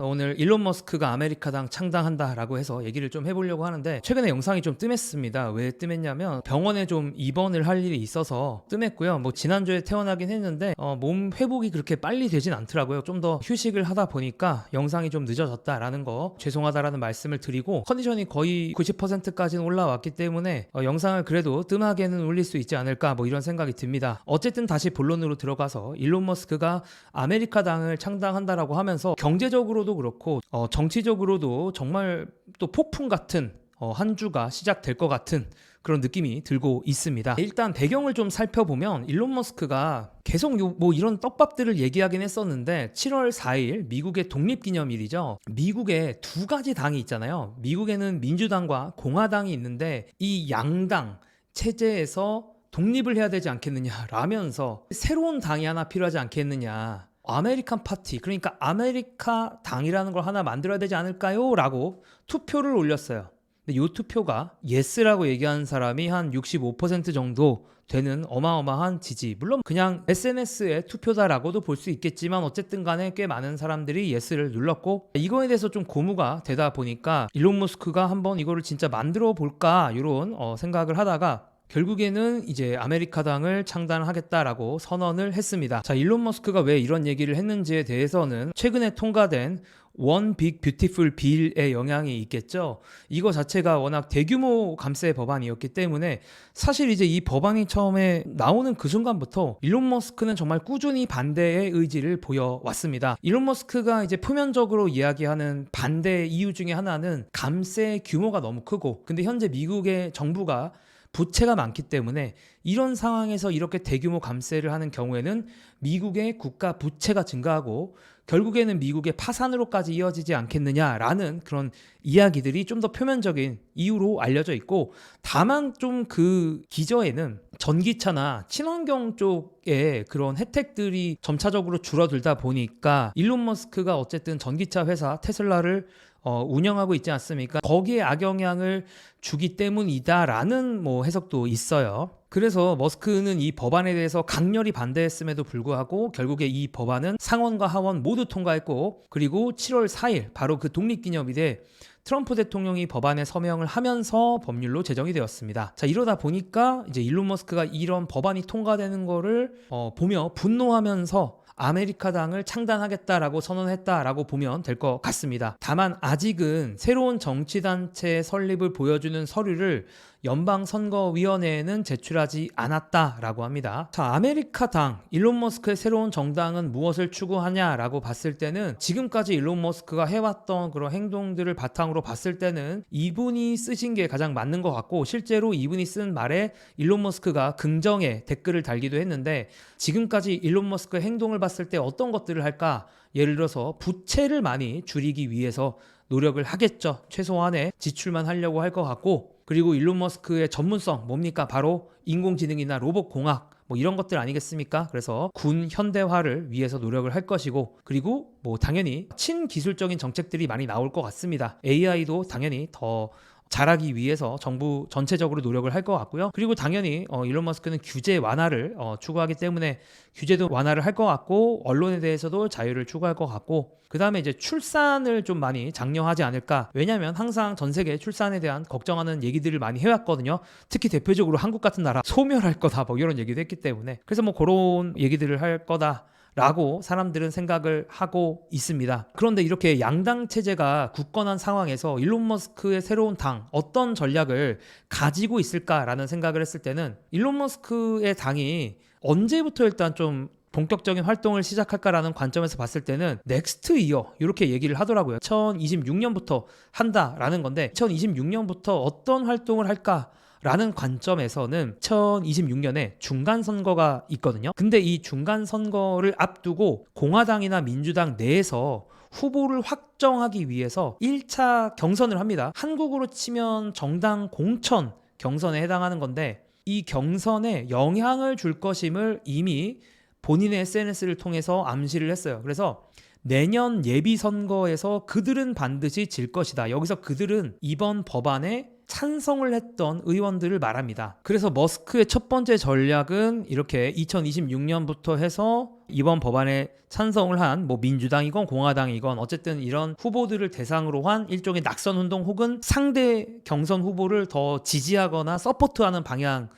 오늘 일론 머스크가 아메리카당 창당한다라고 해서 얘기를 좀 해보려고 하는데, 최근에 영상이 좀 뜸했습니다. 왜 뜸했냐면 병원에 좀 입원을 할 일이 있어서 뜸했고요. 뭐 지난주에 퇴원하긴 했는데 몸 회복이 그렇게 빨리 되진 않더라고요. 좀 더 휴식을 하다 보니까 영상이 좀 늦어졌다라는 거 죄송하다라는 말씀을 드리고, 컨디션이 거의 90%까지는 올라왔기 때문에 영상을 그래도 뜸하게는 올릴 수 있지 않을까 뭐 이런 생각이 듭니다. 어쨌든 다시 본론으로 들어가서, 일론 머스크가 아메리카당을 창당한다라고 하면서 경제적으로도 그렇고 정치적으로도 정말 또 폭풍 같은 한 주가 시작될 것 같은 그런 느낌이 들고 있습니다. 일단 배경을 좀 살펴보면, 일론 머스크가 계속 뭐 이런 떡밥들을 얘기하긴 했었는데, 7월 4일 미국의 독립기념일이죠. 미국에 두 가지 당이 있잖아요. 미국에는 민주당과 공화당이 있는데, 이 양당 체제에서 독립을 해야 되지 않겠느냐라면서 새로운 당이 하나 필요하지 않겠느냐, 아메리칸 파티, 그러니까 아메리카 당이라는 걸 하나 만들어야 되지 않을까요? 라고 투표를 올렸어요. 근데 이 투표가 예스라고 얘기하는 사람이 한 65% 정도 되는 어마어마한 지지. 물론 그냥 SNS의 투표다라고도 볼 수 있겠지만, 어쨌든 간에 꽤 많은 사람들이 예스를 눌렀고, 이거에 대해서 좀 고무가 되다 보니까 일론 머스크가 한번 이거를 진짜 만들어 볼까 이런 생각을 하다가 결국에는 이제 아메리카당을 창단하겠다라고 선언을 했습니다. 자, 일론 머스크가 왜 이런 얘기를 했는지에 대해서는 최근에 통과된 One Big Beautiful Bill의 영향이 있겠죠. 이거 자체가 워낙 대규모 감세 법안이었기 때문에, 사실 이제 이 법안이 처음에 나오는 그 순간부터 일론 머스크는 정말 꾸준히 반대의 의지를 보여왔습니다. 일론 머스크가 이제 표면적으로 이야기하는 반대 이유 중에 하나는 감세 규모가 너무 크고, 근데 현재 미국의 정부가 부채가 많기 때문에 이런 상황에서 이렇게 대규모 감세를 하는 경우에는 미국의 국가 부채가 증가하고 결국에는 미국의 파산으로까지 이어지지 않겠느냐라는 그런 이야기들이 좀 더 표면적인 이유로 알려져 있고, 다만 좀 그 기저에는 전기차나 친환경 쪽의 그런 혜택들이 점차적으로 줄어들다 보니까, 일론 머스크가 어쨌든 전기차 회사 테슬라를 운영하고 있지 않습니까? 거기에 악영향을 주기 때문이다라는 뭐 해석도 있어요. 그래서 머스크는 이 법안에 대해서 강렬히 반대했음에도 불구하고 결국에 이 법안은 상원과 하원 모두 통과했고, 그리고 7월 4일 바로 그 독립기념일에 트럼프 대통령이 법안에 서명을 하면서 법률로 제정이 되었습니다. 자, 이러다 보니까 이제 일론 머스크가 이런 법안이 통과되는 거를 보며 분노하면서 아메리카당을 창단하겠다라고 선언했다라고 보면 될 것 같습니다. 다만 아직은 새로운 정치단체 설립을 보여주는 서류를 연방선거위원회에는 제출하지 않았다라고 합니다. 자, 아메리카당, 일론 머스크의 새로운 정당은 무엇을 추구하냐라고 봤을 때는, 지금까지 일론 머스크가 해왔던 그런 행동들을 바탕으로 봤을 때는 이분이 쓰신 게 가장 맞는 것 같고, 실제로 이분이 쓴 말에 일론 머스크가 긍정의 댓글을 달기도 했는데, 지금까지 일론 머스크의 행동을 봤을 때 어떤 것들을 할까? 예를 들어서 부채를 많이 줄이기 위해서 노력을 하겠죠. 최소한의 지출만 하려고 할 것 같고, 그리고 일론 머스크의 전문성 뭡니까? 바로 인공지능이나 로봇공학 뭐 이런 것들 아니겠습니까? 그래서 군 현대화를 위해서 노력을 할 것이고, 그리고 뭐 당연히 친기술적인 정책들이 많이 나올 것 같습니다. AI도 당연히 더 잘하기 위해서 정부 전체적으로 노력을 할 것 같고요. 그리고 당연히 일론 머스크는 규제 완화를 추구하기 때문에 규제도 완화를 할 것 같고, 언론에 대해서도 자유를 추구할 것 같고, 그 다음에 이제 출산을 좀 많이 장려하지 않을까. 왜냐하면 항상 전 세계 출산에 대한 걱정하는 얘기들을 많이 해왔거든요. 특히 대표적으로 한국 같은 나라 소멸할 거다 뭐 이런 얘기도 했기 때문에, 그래서 뭐 그런 얘기들을 할 거다 라고 사람들은 생각을 하고 있습니다. 그런데 이렇게 양당 체제가 굳건한 상황에서 일론 머스크의 새로운 당, 어떤 전략을 가지고 있을까라는 생각을 했을 때는, 일론 머스크의 당이 언제부터 일단 좀 본격적인 활동을 시작할까라는 관점에서 봤을 때는 넥스트 이어 이렇게 얘기를 하더라고요. 2026년부터 한다라는 건데, 2026년부터 어떤 활동을 할까? 라는 관점에서는 2026년에 중간선거가 있거든요. 근데 이 중간선거를 앞두고 공화당이나 민주당 내에서 후보를 확정하기 위해서 1차 경선을 합니다. 한국으로 치면 정당 공천 경선에 해당하는 건데, 이 경선에 영향을 줄 것임을 이미 본인의 SNS를 통해서 암시를 했어요. 그래서 내년 예비선거에서 그들은 반드시 질 것이다. 여기서 그들은 이번 법안에 찬성을 했던 의원들을 말합니다. 그래서 머스크의 첫 번째 전략은 이렇게 2026년부터 해서 이번 법안에 찬성을 한 뭐 민주당이건 공화당이건 어쨌든 이런 후보들을 대상으로 한 일종의 낙선 운동 혹은 상대 경선 후보를 더 지지하거나 서포트하는 방향의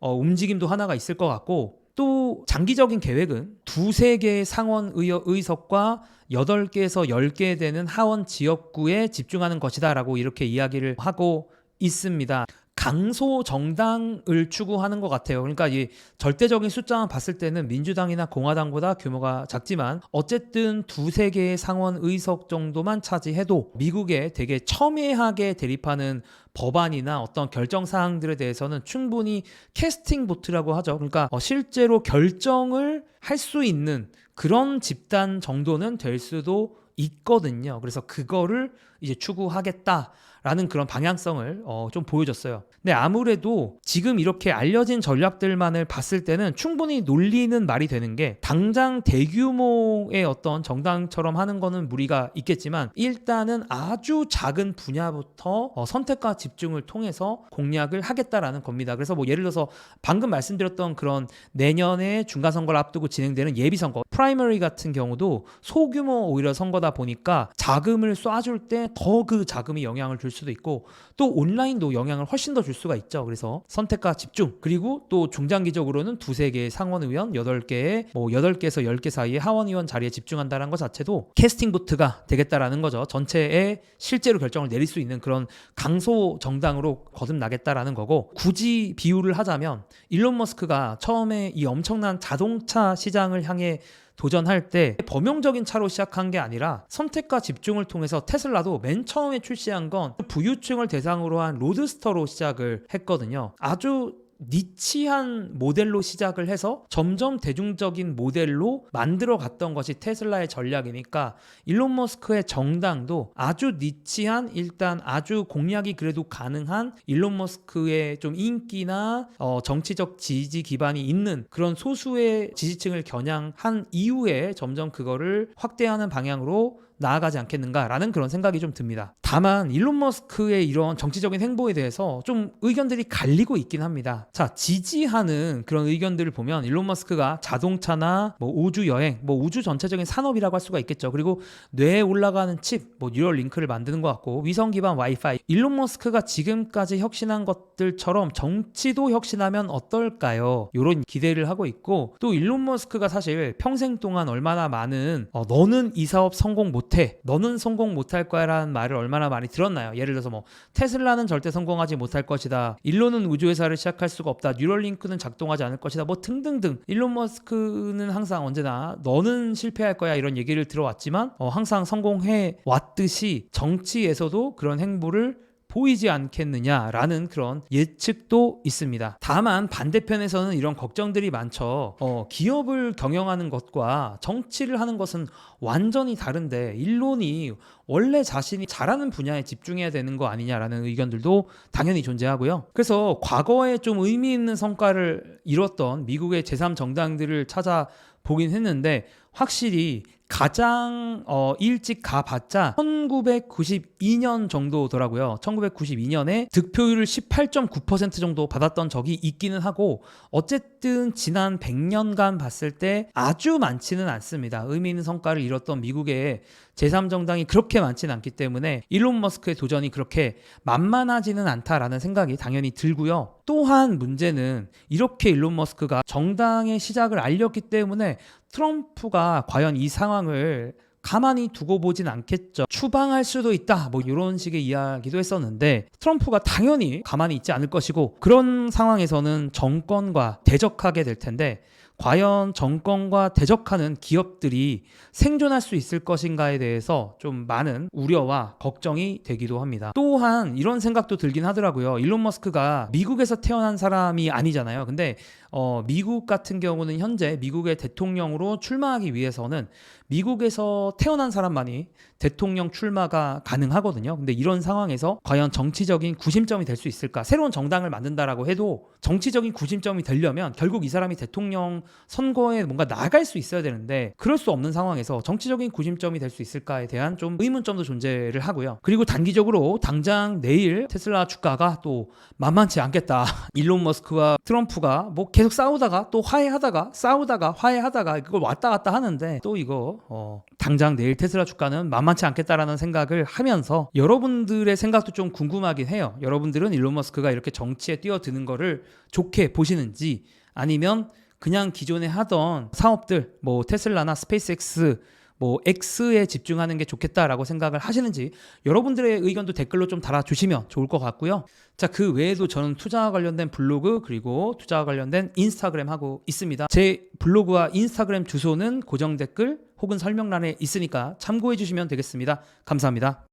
움직임도 하나가 있을 것 같고, 또 장기적인 계획은 두세 개의 상원 의석과 8개에서 10개 되는 하원 지역구에 집중하는 것이다 라고 이렇게 이야기를 하고 있습니다. 강소 정당을 추구하는 것 같아요. 그러니까 이 절대적인 숫자만 봤을 때는 민주당이나 공화당보다 규모가 작지만 어쨌든 두세 개의 상원 의석 정도만 차지해도 미국에 되게 첨예하게 대립하는 법안이나 어떤 결정 사항들에 대해서는 충분히 캐스팅 보트라고 하죠. 그러니까 실제로 결정을 할 수 있는 그런 집단 정도는 될 수도 있거든요. 그래서 그거를 이제 추구하겠다라는 그런 방향성을 좀 보여줬어요. 근데 아무래도 지금 이렇게 알려진 전략들만을 봤을 때는 충분히 논리는 말이 되는 게, 당장 대규모의 어떤 정당처럼 하는 거는 무리가 있겠지만 일단은 아주 작은 분야부터 선택과 집중을 통해서 공략을 하겠다라는 겁니다. 그래서 뭐 예를 들어서 방금 말씀드렸던 그런 내년에 중간선거를 앞두고 진행되는 예비선거, 프라이머리 같은 경우도 소규모 오히려 선거다 보니까 자금을 쏴줄 때 더 그 자금이 영향을 줄 수도 있고, 또 온라인도 영향을 훨씬 더 줄 수가 있죠. 그래서 선택과 집중, 그리고 또 중장기적으로는 두세 개의 상원의원, 8개의 뭐 8개에서 10개 사이의 하원의원 자리에 집중한다는 것 자체도 캐스팅 보트가 되겠다라는 거죠. 전체에 실제로 결정을 내릴 수 있는 그런 강소 정당으로 거듭나겠다라는 거고, 굳이 비유를 하자면 일론 머스크가 처음에 이 엄청난 자동차 시장을 향해 도전할 때 범용적인 차로 시작한 게 아니라 선택과 집중을 통해서 테슬라도 맨 처음에 출시한 건 부유층을 대상으로 한 로드스터로 시작을 했거든요. 아주 니치한 모델로 시작을 해서 점점 대중적인 모델로 만들어 갔던 것이 테슬라의 전략이니까, 일론 머스크의 정당도 아주 니치한, 일단 아주 공략이 그래도 가능한 일론 머스크의 좀 인기나 정치적 지지 기반이 있는 그런 소수의 지지층을 겨냥한 이후에 점점 그거를 확대하는 방향으로 나아가지 않겠는가라는 그런 생각이 좀 듭니다. 다만 일론 머스크의 이런 정치적인 행보에 대해서 좀 의견들이 갈리고 있긴 합니다. 자, 지지하는 그런 의견들을 보면 일론 머스크가 자동차나 뭐 우주 여행, 뭐 우주 전체적인 산업이라고 할 수가 있겠죠. 그리고 뇌에 올라가는 칩, 뭐 뉴럴링크를 만드는 것 같고, 위성 기반 와이파이, 일론 머스크가 지금까지 혁신한 것들처럼 정치도 혁신하면 어떨까요? 이런 기대를 하고 있고, 또 일론 머스크가 사실 평생 동안 얼마나 많은 너는 이 사업 성공 못 너는 성공 못할 거야 라는 말을 얼마나 많이 들었나요? 예를 들어서 뭐 테슬라는 절대 성공하지 못할 것이다, 일론은 우주회사를 시작할 수가 없다, 뉴럴링크는 작동하지 않을 것이다, 뭐 등등등. 일론 머스크는 항상 언제나 너는 실패할 거야 이런 얘기를 들어왔지만 항상 성공해 왔듯이 정치에서도 그런 행보를 보이지 않겠느냐라는 그런 예측도 있습니다. 다만 반대편에서는 이런 걱정들이 많죠. 기업을 경영하는 것과 정치를 하는 것은 완전히 다른데 일론이 원래 자신이 잘하는 분야에 집중해야 되는 거 아니냐라는 의견들도 당연히 존재하고요. 그래서 과거에 좀 의미 있는 성과를 이뤘던 미국의 제3정당들을 찾아보긴 했는데, 확실히 가장 일찍 가봤자 1992년 정도더라고요. 1992년에 득표율을 18.9% 정도 받았던 적이 있기는 하고, 어쨌든 지난 100년간 봤을 때 아주 많지는 않습니다. 의미 있는 성과를 이뤘던 미국의 제3정당이 그렇게 많지는 않기 때문에 일론 머스크의 도전이 그렇게 만만하지는 않다라는 생각이 당연히 들고요. 또한 문제는 이렇게 일론 머스크가 정당의 시작을 알렸기 때문에 트럼프가 과연 이 상황을 가만히 두고 보진 않겠죠. 추방할 수도 있다, 뭐 이런 식의 이야기도 했었는데 트럼프가 당연히 가만히 있지 않을 것이고, 그런 상황에서는 정권과 대적하게 될 텐데 과연 정권과 대적하는 기업들이 생존할 수 있을 것인가에 대해서 좀 많은 우려와 걱정이 되기도 합니다. 또한 이런 생각도 들긴 하더라고요. 일론 머스크가 미국에서 태어난 사람이 아니잖아요. 근데 미국 같은 경우는 현재 미국의 대통령으로 출마하기 위해서는 미국에서 태어난 사람만이 대통령 출마가 가능하거든요. 근데 이런 상황에서 과연 정치적인 구심점이 될 수 있을까? 새로운 정당을 만든다라고 해도 정치적인 구심점이 되려면 결국 이 사람이 대통령 선거에 뭔가 나갈 수 있어야 되는데, 그럴 수 없는 상황에서 정치적인 구심점이 될 수 있을까에 대한 좀 의문점도 존재를 하고요. 그리고 단기적으로 당장 내일 테슬라 주가가 또 만만치 않겠다. 일론 머스크와 트럼프가 뭐 계속 싸우다가 또 화해하다가 싸우다가 화해하다가 그걸 왔다 갔다 하는데 또 이거 당장 내일 테슬라 주가는 만만치 않겠다라는 생각을 하면서 여러분들의 생각도 좀 궁금하긴 해요. 여러분들은 일론 머스크가 이렇게 정치에 뛰어드는 거를 좋게 보시는지 아니면 그냥 기존에 하던 사업들 뭐 테슬라나 스페이스X 뭐 X에 집중하는 게 좋겠다라고 생각을 하시는지 여러분들의 의견도 댓글로 좀 달아주시면 좋을 것 같고요. 자, 그 외에도 저는 투자와 관련된 블로그 그리고 투자와 관련된 인스타그램 하고 있습니다. 제 블로그와 인스타그램 주소는 고정 댓글 혹은 설명란에 있으니까 참고해 주시면 되겠습니다. 감사합니다.